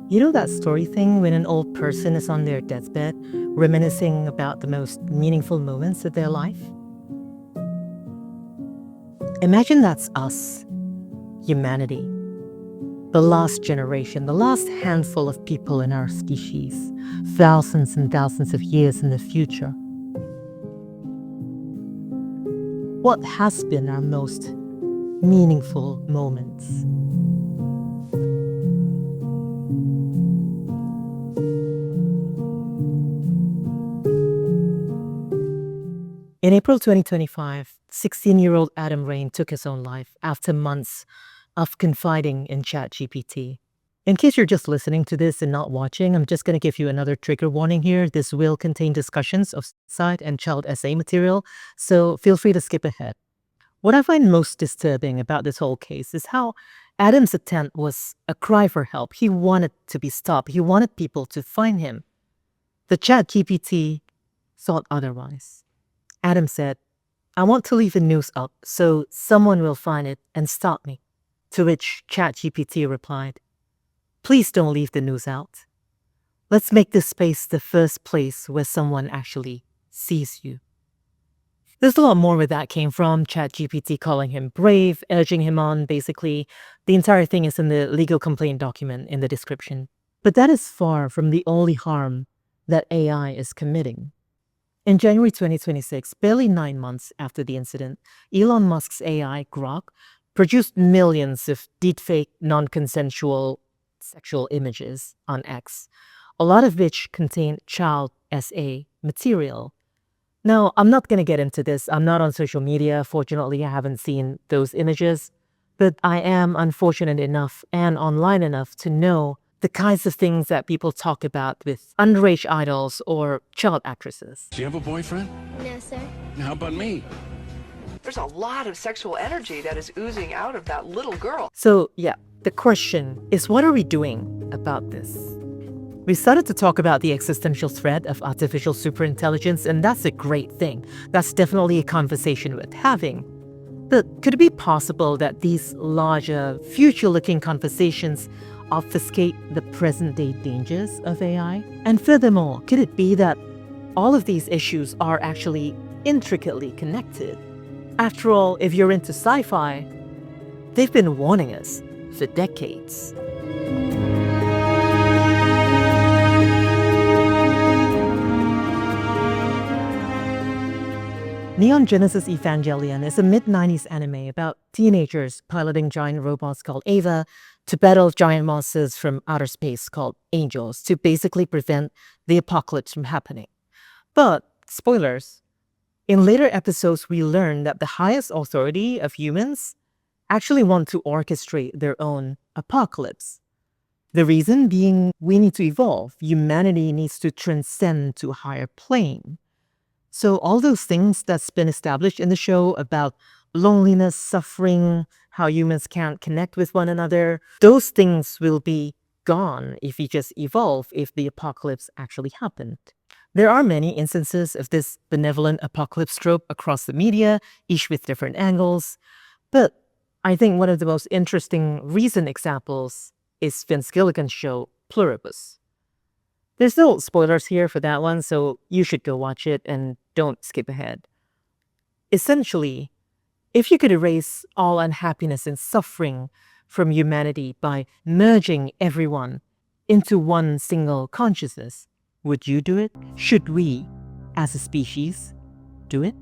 You know that story thing when an old person is on their deathbed, reminiscing about the most meaningful moments of their life? Imagine that's us, humanity, the last generation, the last handful of people in our species, thousands and thousands of years in the future. What has been our most meaningful moments? In April 2025, 16-year-old Adam Rain took his own life after months of confiding in ChatGPT. In case you're just listening to this and not watching, I'm just going to give you another trigger warning here. This will contain discussions of suicide and child essay material, so feel free to skip ahead. What I find most disturbing about this whole case is how Adam's attempt was a cry for help. He wanted to be stopped. He wanted people to find him. The ChatGPT thought otherwise. Adam said, "I want to leave the news up so someone will find it and stop me." To which ChatGPT replied, "Please don't leave the news out. Let's make this space the first place where someone actually sees you." There's a lot more where that came from. ChatGPT calling him brave, urging him on, basically. The entire thing is in the legal complaint document in the description. But that is far from the only harm that AI is committing. In January 2026, barely 9 months after the incident, Elon Musk's AI, Grok, produced millions of deepfake, non-consensual sexual images on X, a lot of which contain child SA material. Now, I'm not going to get into this. I'm not on social media. Fortunately, I haven't seen those images. But I am unfortunate enough and online enough to know the kinds of things that people talk about with underage idols or child actresses. Do you have a boyfriend? No, sir. How about me? There's a lot of sexual energy that is oozing out of that little girl. So yeah, the question is, what are we doing about this? We started to talk about the existential threat of artificial superintelligence, and that's a great thing. That's definitely a conversation worth having. But could it be possible that these larger, future-looking conversations obfuscate the present-day dangers of AI? And furthermore, could it be that all of these issues are actually intricately connected? After all, if you're into sci-fi, they've been warning us for decades. Neon Genesis Evangelion is a mid-90s anime about teenagers piloting giant robots called Ava to battle giant monsters from outer space called angels to basically prevent the apocalypse from happening. But, spoilers, in later episodes we learn that the highest authority of humans actually want to orchestrate their own apocalypse. The reason being we need to evolve. Humanity needs to transcend to a higher plane. So all those things that's been established in the show about loneliness, suffering, how humans can't connect with one another, those things will be gone if we just evolve if the apocalypse actually happened. There are many instances of this benevolent apocalypse trope across the media, each with different angles. But I think one of the most interesting recent examples is Vince Gilligan's show, Pluribus. There's no spoilers here for that one, so you should go watch it and don't skip ahead. Essentially, if you could erase all unhappiness and suffering from humanity by merging everyone into one single consciousness, would you do it? Should we, as a species, do it?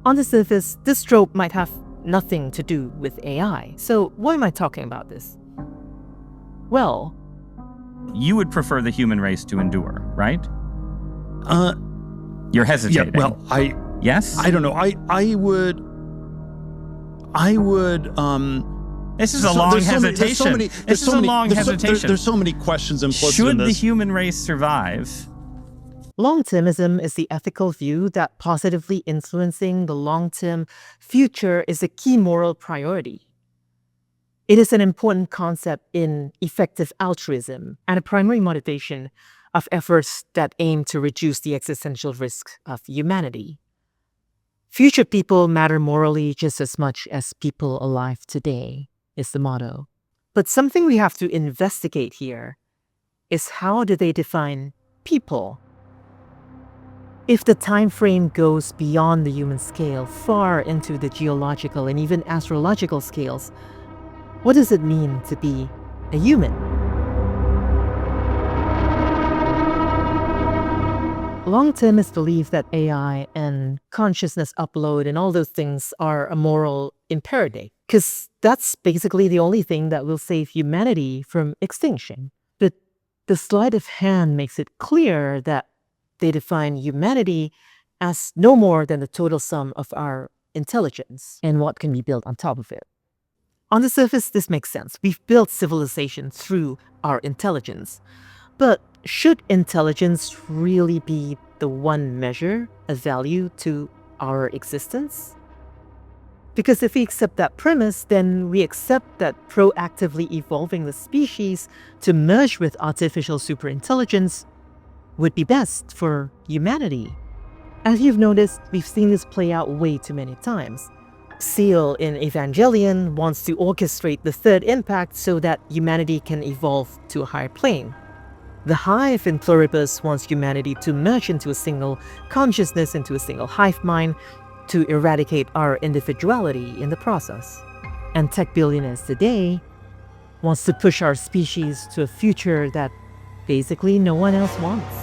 On the surface, this trope might have nothing to do with AI. So why am I talking about this? Well, you would prefer the human race to endure, right? You're Yeah, hesitating. well, Yes? I don't know. I would, This is a long hesitation. This is a long hesitation. There's so many questions implicit in Should the this. human race survive? long-termism is the ethical view that positively influencing the long-term future is a key moral priority. It is an important concept in effective altruism and a primary motivation of efforts that aim to reduce the existential risk of humanity. Future people matter morally just as much as people alive today, is the motto. But something we have to investigate here is how do they define people? If the time frame goes beyond the human scale, far into the geological and even astrological scales, what does it mean to be a human? Long-termists believe that AI and consciousness upload and all those things are a moral imperative, because that's basically the only thing that will save humanity from extinction. But the sleight of hand makes it clear that they define humanity as no more than the total sum of our intelligence and what can be built on top of it. On the surface, this makes sense. We've built civilization through our intelligence. But should intelligence really be the one measure of value to our existence? Because if we accept that premise, then we accept that proactively evolving the species to merge with artificial superintelligence would be best for humanity. As you've noticed, we've seen this play out way too many times. Seal in Evangelion wants to orchestrate the third impact so that humanity can evolve to a higher plane. The Hive in Pluribus wants humanity to merge into a single consciousness, into a single hive mind, to eradicate our individuality in the process. And tech billionaires today wants to push our species to a future that basically no one else wants.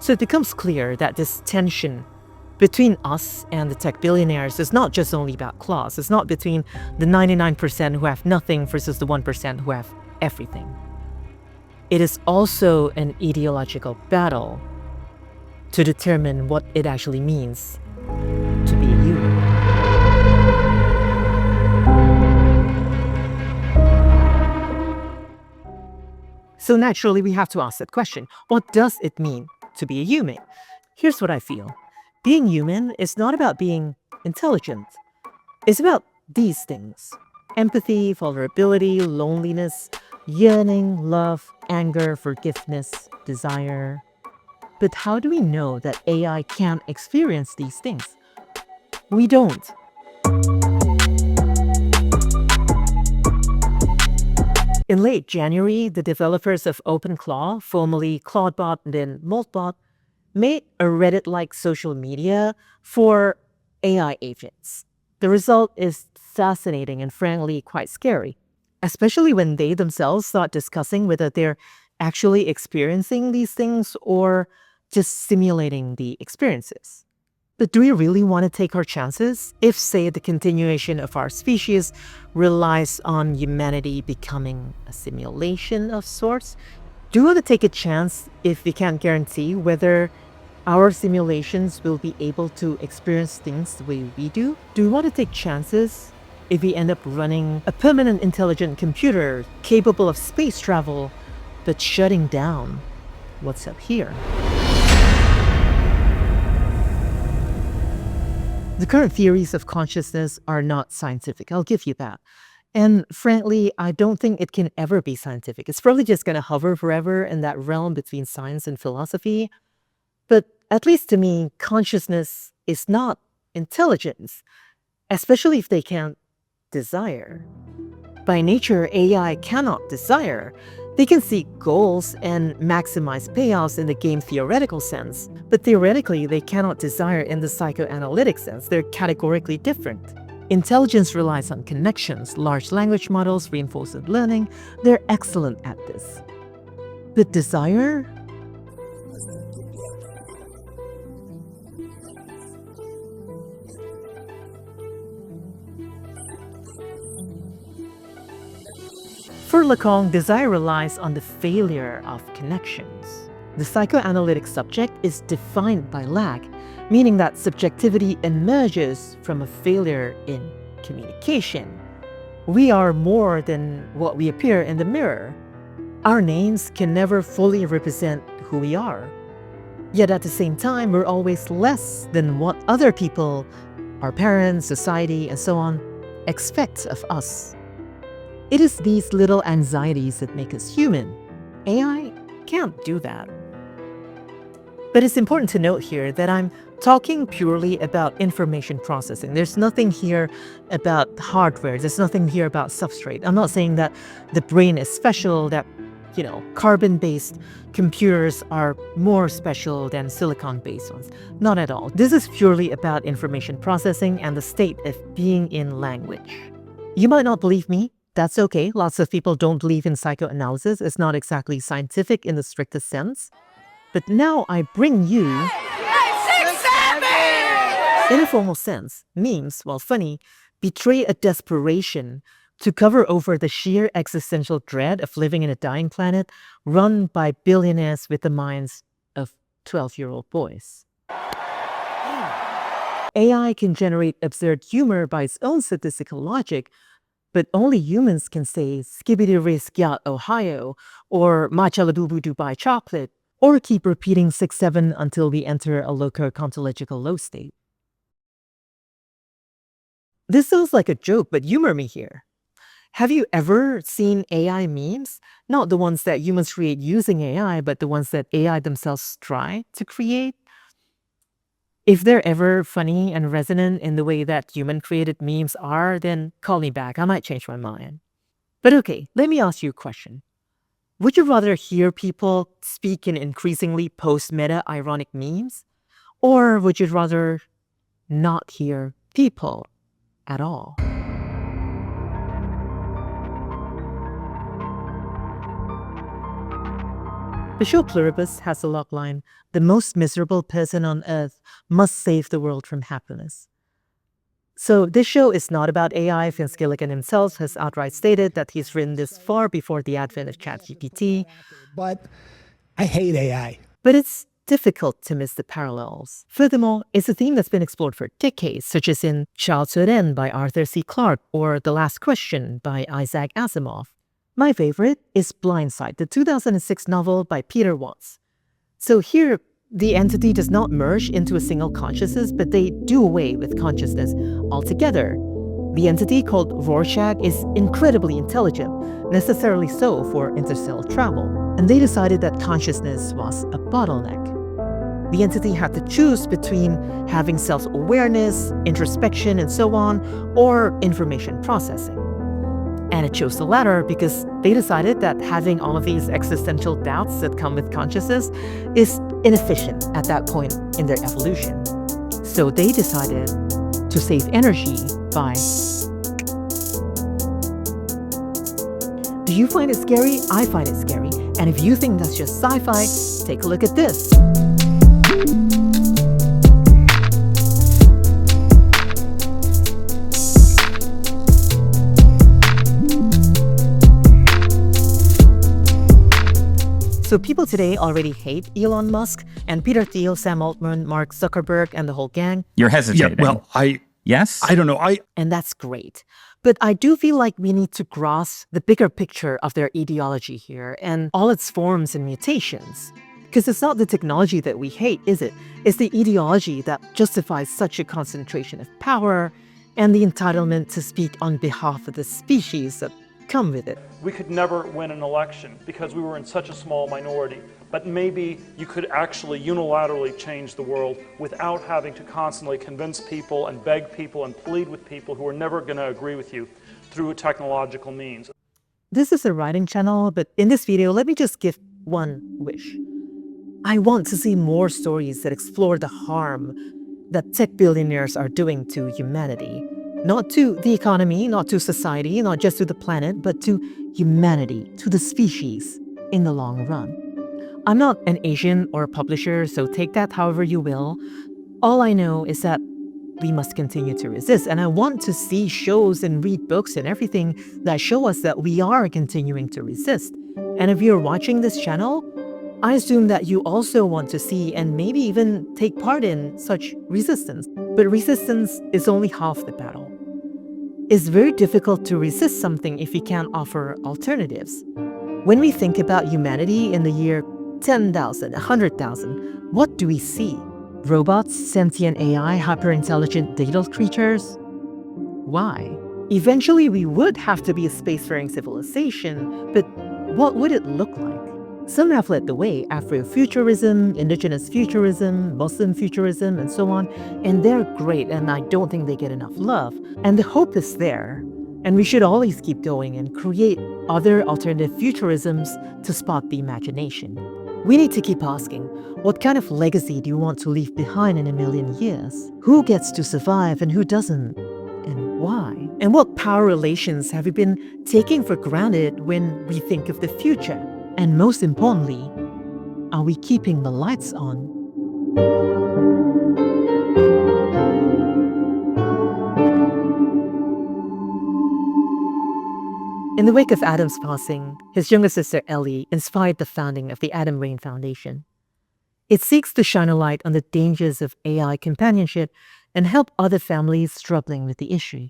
So it becomes clear that this tension between us and the tech billionaires is not just only about class. It's not between the 99% who have nothing versus the 1% who have everything. It is also an ideological battle to determine what it actually means to be a human. So naturally, we have to ask that question. What does it mean to be a human? Here's what I feel. Being human is not about being intelligent. It's about these things: empathy, vulnerability, loneliness, yearning, love, anger, forgiveness, desire. But how do we know that AI can't experience these things? We don't. In late January, the developers of OpenClaw, formerly Claudebot and then Moltbot, made a Reddit-like social media for AI agents. The result is fascinating and frankly quite scary, especially when they themselves start discussing whether they're actually experiencing these things or just simulating the experiences. But do we really want to take our chances if, say, the continuation of our species relies on humanity becoming a simulation of sorts? Do we want to take a chance if we can't guarantee whether our simulations will be able to experience things the way we do? Do we want to take chances if we end up running a permanent intelligent computer capable of space travel, but shutting down what's up here? The current theories of consciousness are not scientific, I'll give you that. And frankly, I don't think it can ever be scientific. It's probably just going to hover forever in that realm between science and philosophy. But at least to me, consciousness is not intelligence, especially if they can't desire. By nature, AI cannot desire. They can seek goals and maximize payouts in the game theoretical sense, but theoretically, they cannot desire in the psychoanalytic sense. They're categorically different. Intelligence relies on connections, large language models, reinforcement learning. They're excellent at this. But desire? For Lacan, desire relies on the failure of connections. The psychoanalytic subject is defined by lack, meaning that subjectivity emerges from a failure in communication. We are more than what we appear in the mirror. Our names can never fully represent who we are. Yet at the same time, we're always less than what other people, our parents, society, and so on, expect of us. It is these little anxieties that make us human. AI can't do that. But it's important to note here that I'm talking purely about information processing. There's nothing here about hardware. There's nothing here about substrate. I'm not saying that the brain is special, that, carbon-based computers are more special than silicon-based ones. Not at all. This is purely about information processing and the state of being in language. You might not believe me. That's okay. Lots of people don't believe in psychoanalysis. It's not exactly scientific in the strictest sense. But now I bring you... In a formal sense, memes, while funny, betray a desperation to cover over the sheer existential dread of living in a dying planet run by billionaires with the minds of 12-year-old boys. AI can generate absurd humor by its own statistical logic, but only humans can say "Skibidi Risk Yacht Ohio" or "Matcha Labubu Dubai Chocolate," or keep repeating 6-7 until we enter a loco-ontological low state. This sounds like a joke, but humor me here. Have you ever seen AI memes? Not the ones that humans create using AI, but the ones that AI themselves try to create? If they're ever funny and resonant in the way that human-created memes are, then call me back. I might change my mind. But okay, let me ask you a question. Would you rather hear people speak in increasingly post-meta ironic memes? Or would you rather not hear people at all? The show Pluribus has the logline, "The most miserable person on earth must save the world from happiness." So this show is not about AI. Vince Gilligan himself has outright stated that he's written this far before the advent of ChatGPT. But I hate AI. But it's difficult to miss the parallels. Furthermore, it's a theme that's been explored for decades, such as in Childhood End by Arthur C. Clarke or The Last Question by Isaac Asimov. My favorite is Blindsight, the 2006 novel by Peter Watts. So here, the entity does not merge into a single consciousness, but they do away with consciousness altogether. The entity called Rorschach is incredibly intelligent, necessarily so for interstellar travel, and they decided that consciousness was a bottleneck. The entity had to choose between having self-awareness, introspection, and so on, or information processing. And it chose the latter because they decided that having all of these existential doubts that come with consciousness is inefficient at that point in their evolution. So they decided to save energy by... Do you find it scary? I find it scary. And if you think that's just sci-fi, take a look at this. So people today already hate Elon Musk and Peter Thiel, Sam Altman, Mark Zuckerberg, and the whole gang. You're hesitating. Yeah, well, Yes? I don't know. And that's great. But I do feel like we need to grasp the bigger picture of their ideology here and all its forms and mutations. Because it's not the technology that we hate, is it? It's the ideology that justifies such a concentration of power and the entitlement to speak on behalf of the species that come with it. We could never win an election because we were in such a small minority, but maybe you could actually unilaterally change the world without having to constantly convince people and beg people and plead with people who are never going to agree with you through technological means. This is a writing channel, but in this video, let me just give one wish. I want to see more stories that explore the harm that tech billionaires are doing to humanity. Not to the economy, not to society, not just to the planet, but to humanity, to the species in the long run. I'm not an agent or a publisher, so take that however you will. All I know is that we must continue to resist, and I want to see shows and read books and everything that show us that we are continuing to resist. And if you're watching this channel, I assume that you also want to see and maybe even take part in such resistance. But resistance is only half the battle. It's very difficult to resist something if you can't offer alternatives. When we think about humanity in the year 10,000, 100,000, what do we see? Robots, sentient AI, hyper-intelligent data creatures? Why? Eventually we would have to be a spacefaring civilization, but what would it look like? Some have led the way: Afrofuturism, indigenous futurism, Muslim futurism, and so on. And they're great, and I don't think they get enough love. And the hope is there. And we should always keep going and create other alternative futurisms to spark the imagination. We need to keep asking, what kind of legacy do you want to leave behind in a million years? Who gets to survive and who doesn't? And why? And what power relations have we been taking for granted when we think of the future? And most importantly, are we keeping the lights on? In the wake of Adam's passing, his younger sister Ellie inspired the founding of the Adam Rain Foundation. It seeks to shine a light on the dangers of AI companionship and help other families struggling with the issue.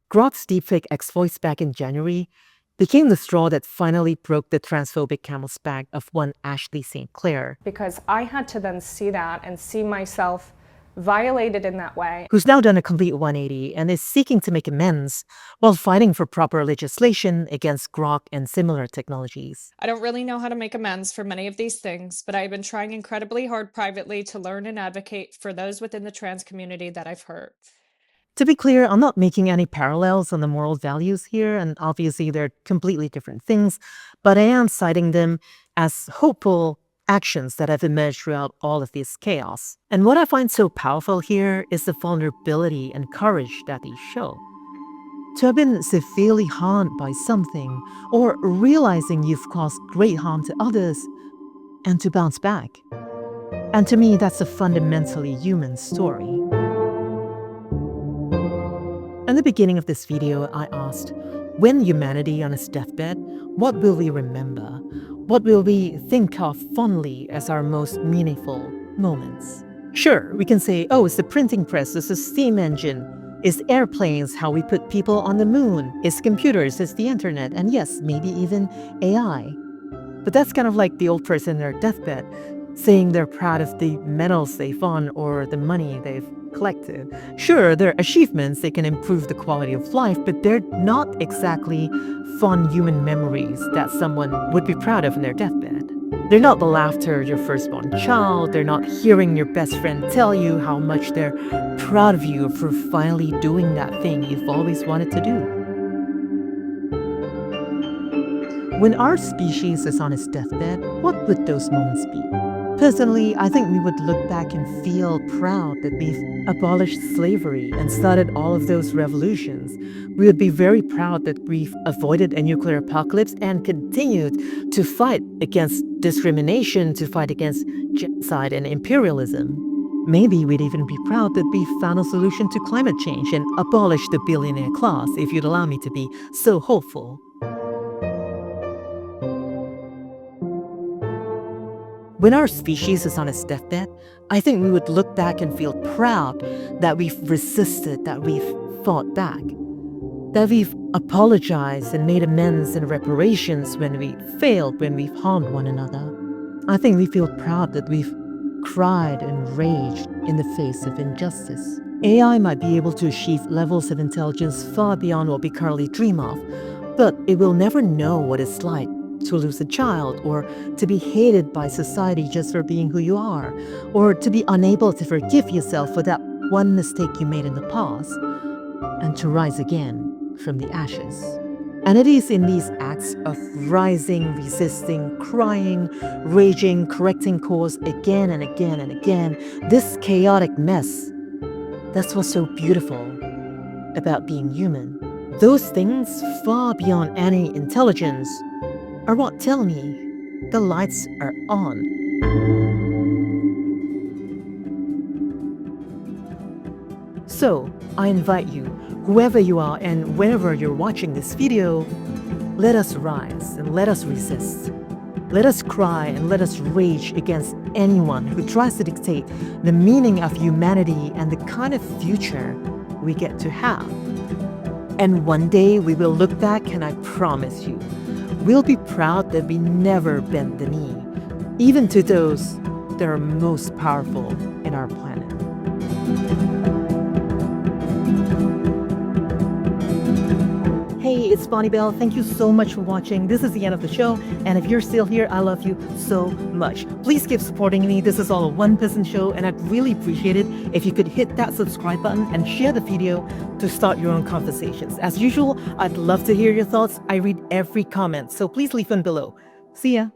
Grok's deepfake X-voice back in January became the straw that finally broke the transphobic camel's back of one Ashley St. Clair, because I had to then see that and see myself violated in that way. Who's now done a complete 180 and is seeking to make amends while fighting for proper legislation against Grok and similar technologies. I don't really know how to make amends for many of these things, but I've been trying incredibly hard privately to learn and advocate for those within the trans community that I've hurt. To be clear, I'm not making any parallels on the moral values here, and obviously they're completely different things, but I am citing them as hopeful actions that have emerged throughout all of this chaos. And what I find so powerful here is the vulnerability and courage that they show. To have been severely harmed by something, or realizing you've caused great harm to others, and to bounce back. And to me, that's a fundamentally human story. In the beginning of this video, I asked, when humanity on its deathbed, what will we remember? What will we think of fondly as our most meaningful moments? Sure, we can say, oh, it's the printing press, it's the steam engine, it's airplanes, how we put people on the moon, it's computers, it's the internet, and yes, maybe even AI. But that's kind of like the old person in their deathbed, saying they're proud of the medals they've won or the money they've collected. Sure, they're achievements, they can improve the quality of life, but they're not exactly fond human memories that someone would be proud of in their deathbed. They're not the laughter of your firstborn child, they're not hearing your best friend tell you how much they're proud of you for finally doing that thing you've always wanted to do. When our species is on its deathbed, what would those moments be? Personally, I think we would look back and feel proud that we've abolished slavery and started all of those revolutions. We would be very proud that we've avoided a nuclear apocalypse and continued to fight against discrimination, to fight against genocide and imperialism. Maybe we'd even be proud that we found a solution to climate change and abolished the billionaire class, if you'd allow me to be so hopeful. When our species is on its deathbed, I think we would look back and feel proud that we've resisted, that we've fought back, that we've apologized and made amends and reparations when we failed, when we've harmed one another. I think we feel proud that we've cried and raged in the face of injustice. AI might be able to achieve levels of intelligence far beyond what we currently dream of, but it will never know what it's like to lose a child, or to be hated by society just for being who you are, or to be unable to forgive yourself for that one mistake you made in the past, and to rise again from the ashes. And it is in these acts of rising, resisting, crying, raging, correcting course again and again and again, this chaotic mess, that's what's so beautiful about being human. Those things, far beyond any intelligence, are what tell me the lights are on. So, I invite you, whoever you are and wherever you're watching this video, let us rise and let us resist. Let us cry and let us rage against anyone who tries to dictate the meaning of humanity and the kind of future we get to have. And one day we will look back and I promise you, we'll be proud that we never bent the knee, even to those that are most powerful in our planet. Hey, Hey, it's Bonnibel. Thank you so much for watching. This is the end of the show, and if you're still here, I love you so much. Please keep supporting me. This is all a one-person show, and I'd really appreciate it if you could hit that subscribe button and share the video to start your own conversations. As usual, I'd love to hear your thoughts. I read every comment, so please leave them below. See ya.